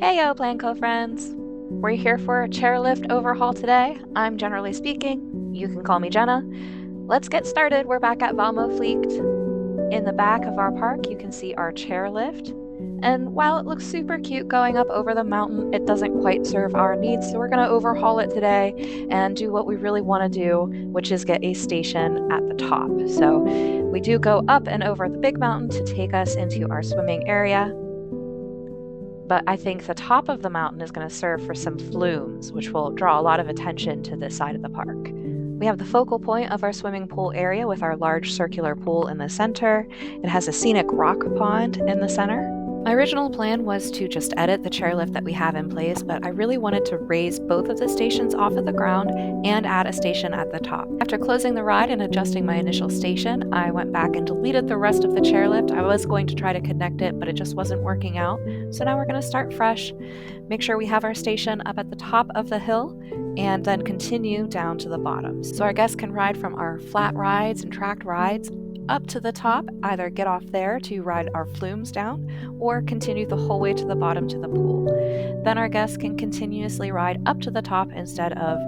Hey yo, Planco friends! We're here for a Chairlift Overhaul today. I'm Generally Speaking. You can call me Jenna. Let's get started. We're back at Vallmo Flykt. In the back of our park, you can see our chairlift. And while it looks super cute going up over the mountain, it doesn't quite serve our needs, so we're going to overhaul it today and do what we really want to do, which is get a station at the top. So we do go up and over the big mountain to take us into our swimming area. But I think the top of the mountain is going to serve for some flumes, which will draw a lot of attention to this side of the park. We have the focal point of our swimming pool area with our large circular pool in the center. It has a scenic rock pond in the center. My original plan was to just edit the chairlift that we have in place, but I really wanted to raise both of the stations off of the ground and add a station at the top. After closing the ride and adjusting my initial station, I went back and deleted the rest of the chairlift. I was going to try to connect it, but it just wasn't working out. So now we're going to start fresh, make sure we have our station up at the top of the hill, and then continue down to the bottom. So our guests can ride from our flat rides and tracked rides up to the top, either get off there to ride our flumes down, or continue the whole way to the bottom to the pool. Then our guests can continuously ride up to the top instead of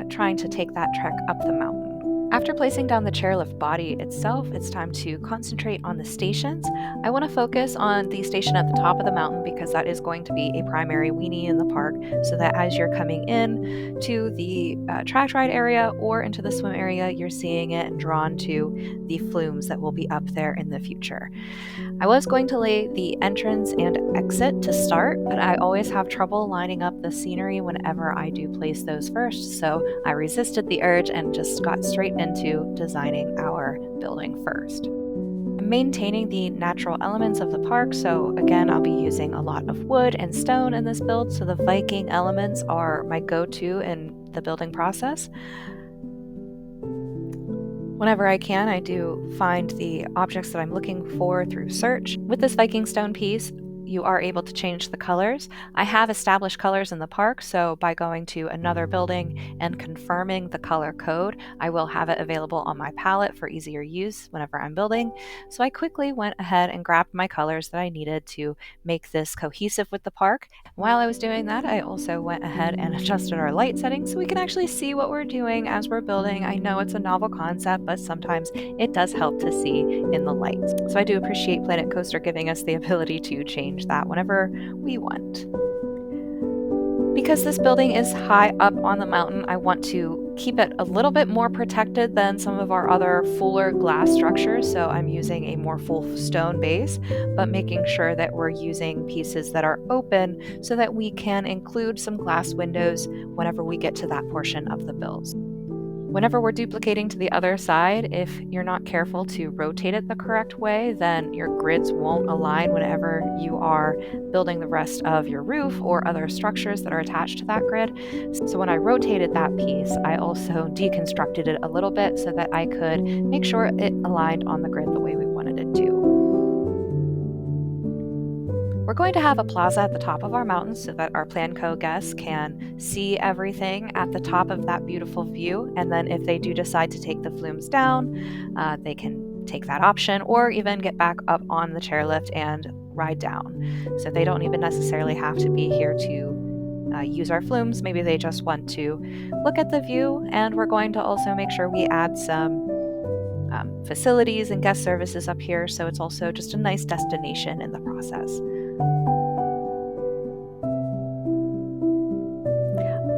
trying to take that trek up the mountain. After placing down the chairlift body itself, it's time to concentrate on the stations. I want to focus on the station at the top of the mountain because that is going to be a primary weenie in the park, so that as you're coming in to the track ride area or into the swim area, you're seeing it and drawn to the flumes that will be up there in the future. I was going to lay the entrance and exit to start, but I always have trouble lining up the scenery whenever I do place those first, so I resisted the urge and just got straight into designing our building first. I'm maintaining the natural elements of the park, so again, I'll be using a lot of wood and stone in this build, so the Viking elements are my go-to in the building process. Whenever I can, I do find the objects that I'm looking for through search. With this Viking stone piece, you are able to change the colors. I have established colors in the park, so by going to another building and confirming the color code, I will have it available on my palette for easier use whenever I'm building. So I quickly went ahead and grabbed my colors that I needed to make this cohesive with the park. While I was doing that, I also went ahead and adjusted our light settings so we can actually see what we're doing as we're building. I know it's a novel concept, but sometimes it does help to see in the light. So I do appreciate Planet Coaster giving us the ability to change that whenever we want. Because this building is high up on the mountain, I want to keep it a little bit more protected than some of our other fuller glass structures, so I'm using a more full stone base, but making sure that we're using pieces that are open so that we can include some glass windows whenever we get to that portion of the builds. Whenever we're duplicating to the other side, if you're not careful to rotate it the correct way, then your grids won't align whenever you are building the rest of your roof or other structures that are attached to that grid. So when I rotated that piece, I also deconstructed it a little bit so that I could make sure it aligned on the grid the way we wanted it to. We're going to have a plaza at the top of our mountain so that our Planco guests can see everything at the top of that beautiful view. And then if they do decide to take the flumes down, they can take that option or even get back up on the chairlift and ride down. So they don't even necessarily have to be here to use our flumes. Maybe they just want to look at the view, and we're going to also make sure we add some facilities and guest services up here, so it's also just a nice destination in the process.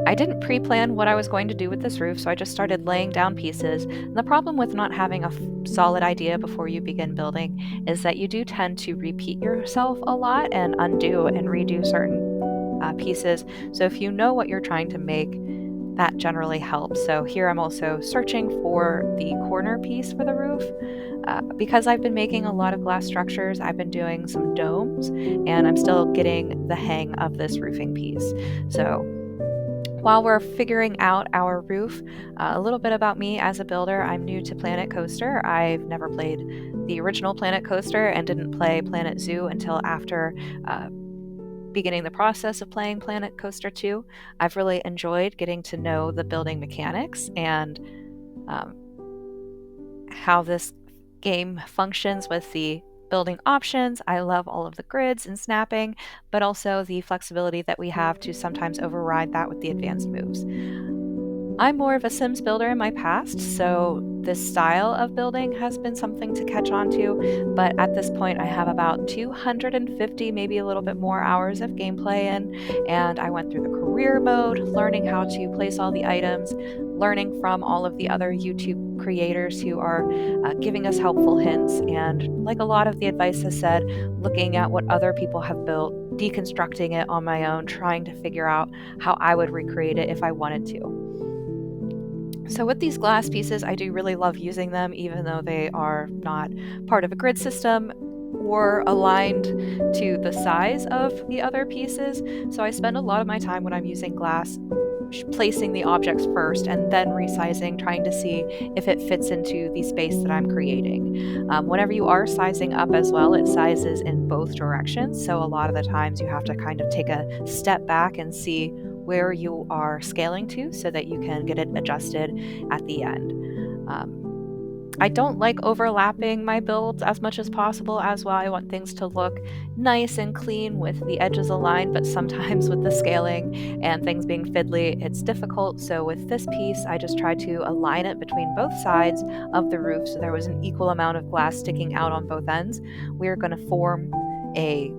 I didn't pre-plan what I was going to do with this roof, so I just started laying down pieces. And the problem with not having a solid idea before you begin building is that you do tend to repeat yourself a lot and undo and redo certain pieces. So if you know what you're trying to make, that generally helps. So here I'm also searching for the corner piece for the roof. Because I've been making a lot of glass structures, I've been doing some domes, and I'm still getting the hang of this roofing piece. So while we're figuring out our roof, a little bit about me as a builder. I'm new to Planet Coaster. I've never played the original Planet Coaster and didn't play Planet Zoo until after beginning the process of playing Planet Coaster 2. I've really enjoyed getting to know the building mechanics and how this game functions with the building options. I love all of the grids and snapping, but also the flexibility that we have to sometimes override that with the advanced moves. I'm more of a Sims builder in my past, so this style of building has been something to catch on to, but at this point I have about 250, maybe a little bit more hours of gameplay in, and I went through the career mode, learning how to place all the items, learning from all of the other YouTube creators who are giving us helpful hints, and like a lot of the advice has said, looking at what other people have built, deconstructing it on my own, trying to figure out how I would recreate it if I wanted to. So with these glass pieces, I do really love using them, even though they are not part of a grid system or aligned to the size of the other pieces. So I spend a lot of my time when I'm using glass placing the objects first and then resizing, trying to see if it fits into the space that I'm creating. Whenever you are sizing up as well, it sizes in both directions. So a lot of the times you have to kind of take a step back and see where you are scaling to so that you can get it adjusted at the end. I don't like overlapping my builds as much as possible as well. I want things to look nice and clean with the edges aligned, but sometimes with the scaling and things being fiddly, it's difficult. So with this piece, I just tried to align it between both sides of the roof so there was an equal amount of glass sticking out on both ends. We're going to form a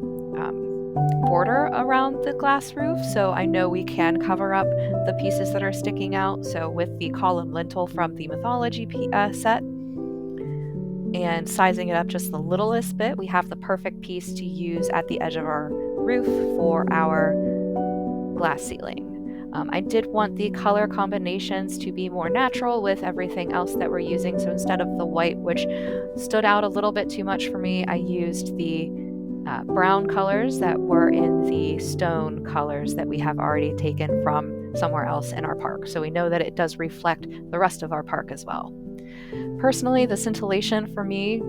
border around the glass roof, so I know we can cover up the pieces that are sticking out. So with the column lintel from the mythology set, and sizing it up just the littlest bit, we have the perfect piece to use at the edge of our roof for our glass ceiling. I did want the color combinations to be more natural with everything else that we're using, so instead of the white, which stood out a little bit too much for me, I used the brown colors that were in the stone colors that we have already taken from somewhere else in our park, so we know that it does reflect the rest of our park as well. Personally, the scintillation for me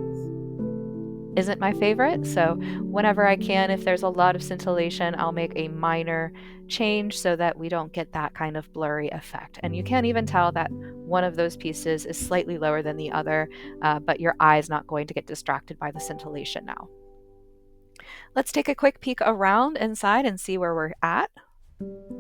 isn't my favorite, so whenever I can, if there's a lot of scintillation, I'll make a minor change so that we don't get that kind of blurry effect. And you can even tell that one of those pieces is slightly lower than the other, but your eye is not going to get distracted by the scintillation now. Let's take a quick peek around inside and see where we're at.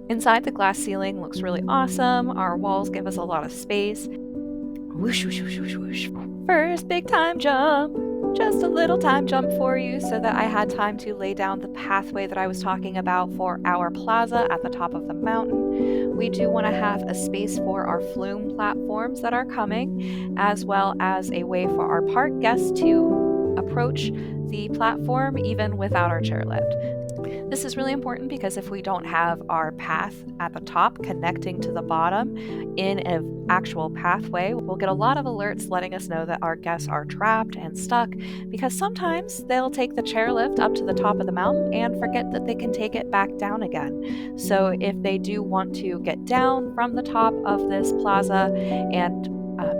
Inside, the glass ceiling looks really awesome. Our walls give us a lot of space. Whoosh, whoosh, whoosh, whoosh, whoosh. First big time jump. Just a little time jump for you so that I had time to lay down the pathway that I was talking about for our plaza at the top of the mountain. We do want to have a space for our flume platforms that are coming, as well as a way for our park guests to approach the platform even without our chairlift. This is really important because if we don't have our path at the top connecting to the bottom in an actual pathway, we'll get a lot of alerts letting us know that our guests are trapped and stuck, because sometimes they'll take the chairlift up to the top of the mountain and forget that they can take it back down again. So if they do want to get down from the top of this plaza and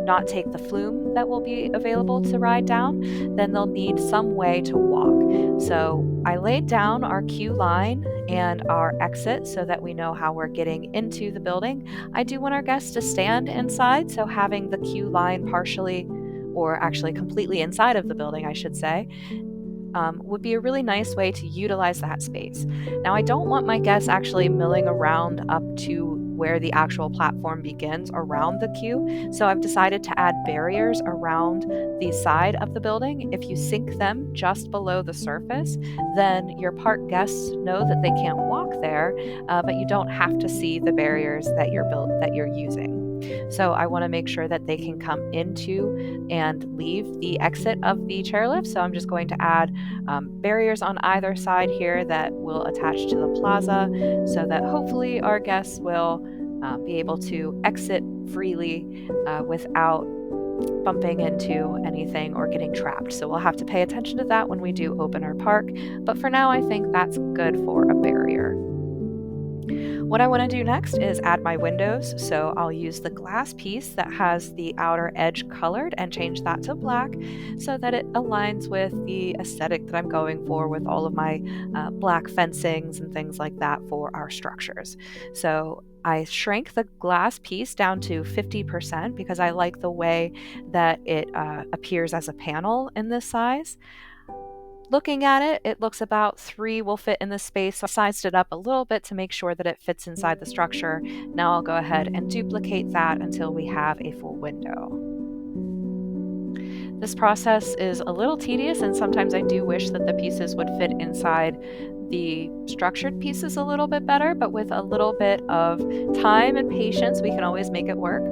not take the flume that will be available to ride down, then they'll need some way to walk. So I laid down our queue line and our exit so that we know how we're getting into the building. I do want our guests to stand inside, so having the queue line partially, or actually completely inside of the building, I should say, would be a really nice way to utilize that space. Now, I don't want my guests actually milling around up to where the actual platform begins around the queue, so I've decided to add barriers around the side of the building. If you sink them just below the surface, then your park guests know that they can't walk there, but you don't have to see the barriers that you're using. So I want to make sure that they can come into and leave the exit of the chairlift. So I'm just going to add barriers on either side here that will attach to the plaza so that hopefully our guests will be able to exit freely without bumping into anything or getting trapped. So we'll have to pay attention to that when we do open our park. But for now, I think that's good for a barrier. What I want to do next is add my windows, so I'll use the glass piece that has the outer edge colored and change that to black so that it aligns with the aesthetic that I'm going for with all of my black fencings and things like that for our structures. So I shrank the glass piece down to 50% because I like the way that it appears as a panel in this size. Looking at it, it looks about 3 will fit in the space, so I sized it up a little bit to make sure that it fits inside the structure. Now I'll go ahead and duplicate that until we have a full window. This process is a little tedious, and sometimes I do wish that the pieces would fit inside the structured pieces a little bit better, but with a little bit of time and patience, we can always make it work.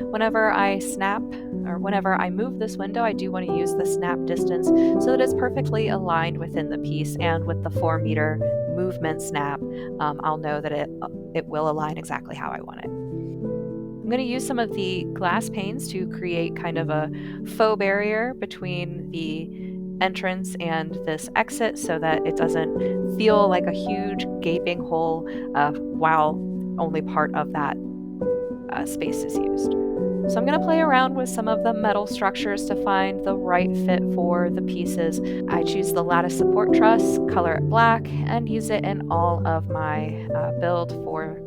Whenever I snap or whenever I move this window, I do want to use the snap distance so that it's perfectly aligned within the piece, and with the 4-meter movement snap, I'll know that it will align exactly how I want it. I'm going to use some of the glass panes to create kind of a faux barrier between the entrance and this exit so that it doesn't feel like a huge gaping hole while only part of that space is used. So I'm going to play around with some of the metal structures to find the right fit for the pieces. I choose the lattice support truss, color it black, and use it in all of my build for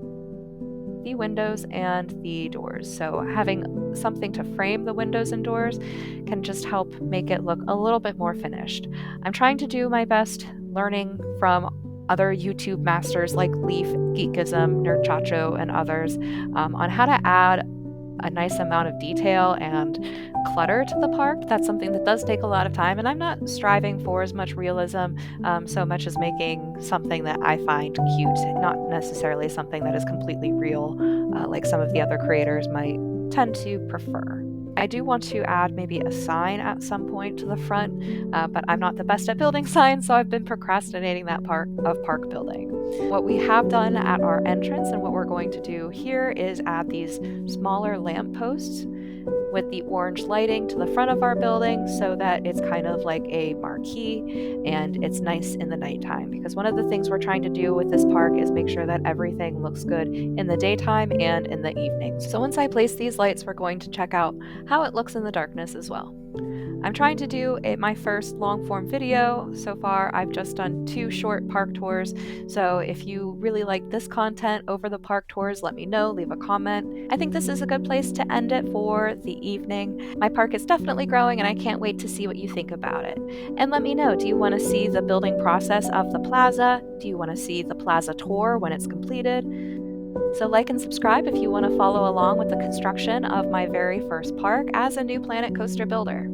the windows and the doors. So having something to frame the windows and doors can just help make it look a little bit more finished. I'm trying to do my best learning from other YouTube masters like Leaf, Geekism, Nerdchacho, and others on how to add a nice amount of detail and clutter to the park. That's something that does take a lot of time, and I'm not striving for as much realism so much as making something that I find cute, not necessarily something that is completely real like some of the other creators might tend to prefer. I do want to add maybe a sign at some point to the front, but I'm not the best at building signs, so I've been procrastinating that part of park building. What we have done at our entrance and what we're going to do here is add these smaller lampposts with the orange lighting to the front of our building so that it's kind of like a marquee and it's nice in the nighttime, because one of the things we're trying to do with this park is make sure that everything looks good in the daytime and in the evening. So once I place these lights, we're going to check out how it looks in the darkness as well. I'm trying to do my first long form video. So far, I've just done 2 short park tours. So if you really like this content over the park tours, let me know, leave a comment. I think this is a good place to end it for the evening. My park is definitely growing, and I can't wait to see what you think about it. And let me know, do you want to see the building process of the plaza? Do you want to see the plaza tour when it's completed? So like and subscribe if you want to follow along with the construction of my very first park as a New Planet Coaster builder.